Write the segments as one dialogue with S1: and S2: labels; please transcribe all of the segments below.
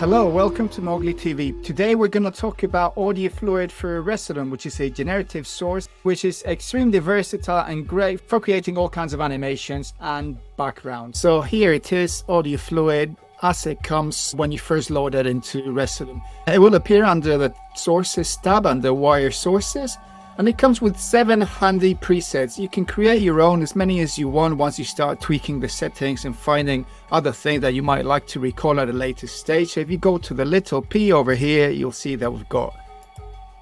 S1: Hello, welcome to Mowgli TV. Today we're going to talk about audio fluid for Resolume, which is a generative source which is extremely versatile and great for creating all kinds of animations and backgrounds. So here it is, audio fluid as it comes when you first load it into Resolume. It will appear under the sources tab under wire sources, and it comes with 7 handy presets. You can create your own, as many as you want, once you start tweaking the settings and finding other things that you might like to recall at a later stage. So if you go to the little P over here, you'll see that we've got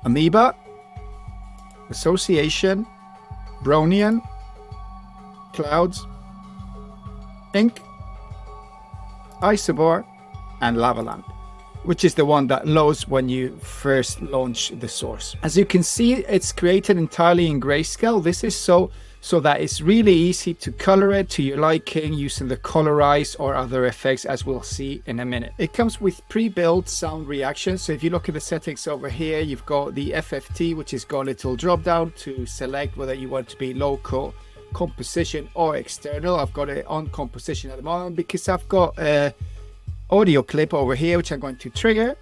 S1: Amoeba, Association, Brownian, Clouds, Ink, Isobar, and Lavaland, which is the one that loads when you first launch the source. As you can see, it's created entirely in grayscale. This is so that it's really easy to color it to your liking using the colorize or other effects, as we'll see in a minute. It comes with pre-built sound reactions. So if you look at the settings over here, you've got the FFT, which has got a little drop down to select whether you want to be local, composition, or external. I've got it on composition at the moment because I've got a audio clip over here which I'm going to trigger,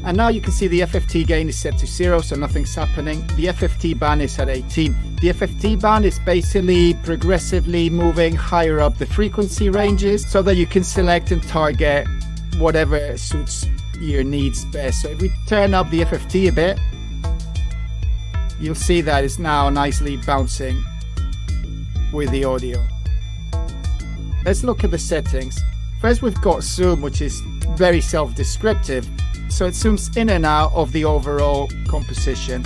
S1: and now you can see the FFT gain is set to 0, so nothing's happening. The FFT band is at 18. The FFT band is basically progressively moving higher up the frequency ranges so that you can select and target whatever suits your needs best. So if we turn up the FFT a bit, you'll see that it's now nicely bouncing with the audio. Let's look at the settings. First, we've got zoom, which is very self-descriptive. So it zooms in and out of the overall composition.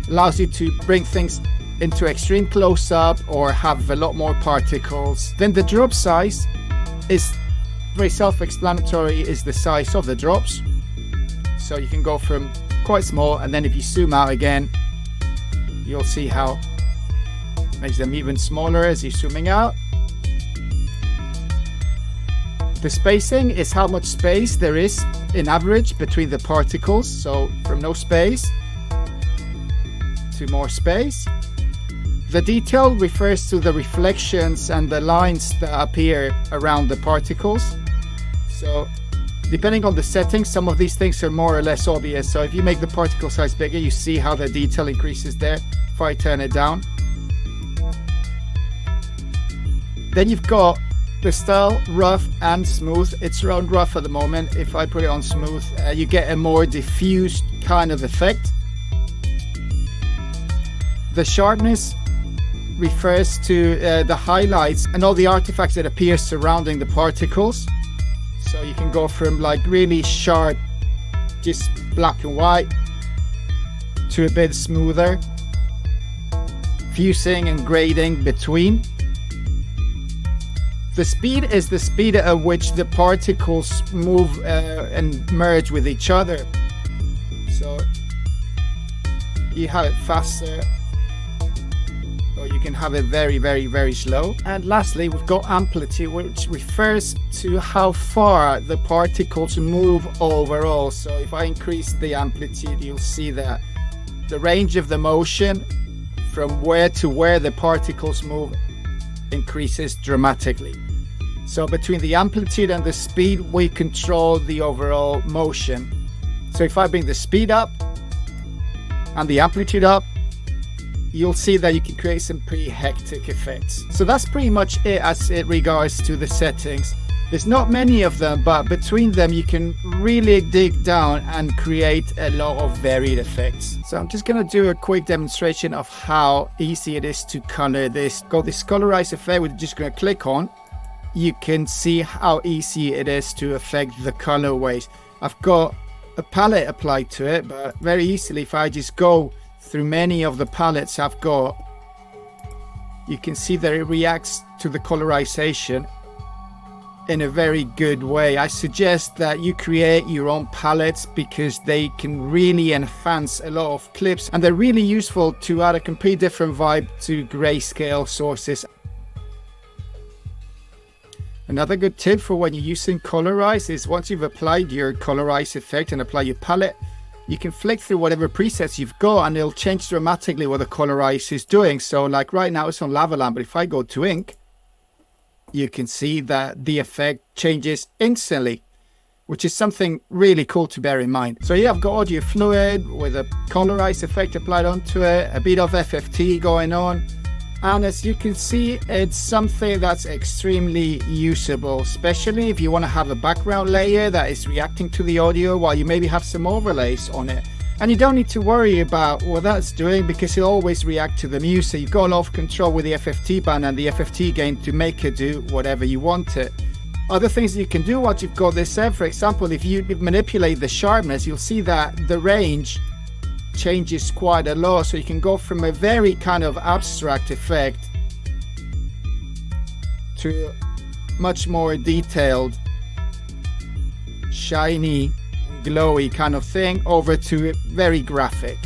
S1: Allows you to bring things into extreme close-up or have a lot more particles. Then the drop size is very self-explanatory, is the size of the drops. So you can go from quite small, and then if you zoom out again, you'll see how it makes them even smaller as you're zooming out. The spacing is how much space there is in average between the particles. So from no space to more space. The detail refers to the reflections and the lines that appear around the particles. So depending on the settings, some of these things are more or less obvious. So if you make the particle size bigger, you see how the detail increases there. If I turn it down, then you've got the style, rough and smooth. It's around rough at the moment. If I put it on smooth, you get a more diffused kind of effect. The sharpness refers to the highlights and all the artifacts that appear surrounding the particles. So you can go from like really sharp, just black and white, to a bit smoother, fusing and grading between. The speed is the speed at which the particles move and merge with each other. So you have it faster, or you can have it very, very, very slow. And lastly, we've got amplitude, which refers to how far the particles move overall. So if I increase the amplitude, you'll see that the range of the motion from where to where the particles move increases dramatically. So between the amplitude and the speed, we control the overall motion. So if I bring the speed up and the amplitude up, you'll see that you can create some pretty hectic effects. So that's pretty much it as it regards to the settings. There's not many of them, but between them you can really dig down and create a lot of varied effects. So I'm just going to do a quick demonstration of how easy it is to color this. Got this colorize effect, we're just going to click on. You can see how easy it is to affect the colorways. I've got a palette applied to it, but very easily if I just go through many of the palettes I've got, you can see that it reacts to the colorization in a very good way. I suggest that you create your own palettes because they can really enhance a lot of clips, and they're really useful to add a completely different vibe to grayscale sources. Another good tip for when you're using colorize is once you've applied your colorize effect and apply your palette, you can flick through whatever presets you've got and it'll change dramatically what the colorize is doing. So like right now it's on Lavaland, but if I go to ink, you can see that the effect changes instantly, which is something really cool to bear in mind. So yeah, I've got audio fluid with a colorized effect applied onto it, a bit of FFT going on. And as you can see, it's something that's extremely usable, especially if you want to have a background layer that is reacting to the audio while you maybe have some overlays on it. And you don't need to worry about what that's doing because it'll always react to the music. You've got a lot of control with the FFT band and the FFT gain to make it do whatever you want it. Other things you can do once you've got this set, for example, if you manipulate the sharpness, you'll see that the range changes quite a lot. So you can go from a very kind of abstract effect to much more detailed, shiny, glowy kind of thing over to very graphic.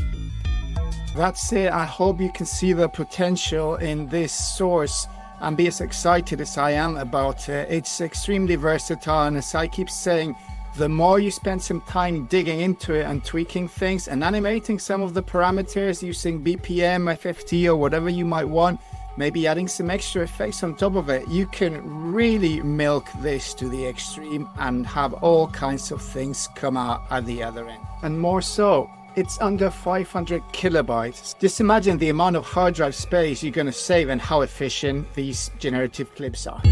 S1: That's it. I hope you can see the potential in this source and be as excited as I am about it. It's extremely versatile, and as I keep saying, the more you spend some time digging into it and tweaking things and animating some of the parameters using BPM, FFT, or whatever you might want, maybe adding some extra effects on top of it, you can really milk this to the extreme and have all kinds of things come out at the other end. And more so, it's under 500 kilobytes. Just imagine the amount of hard drive space you're going to save and how efficient these generative clips are.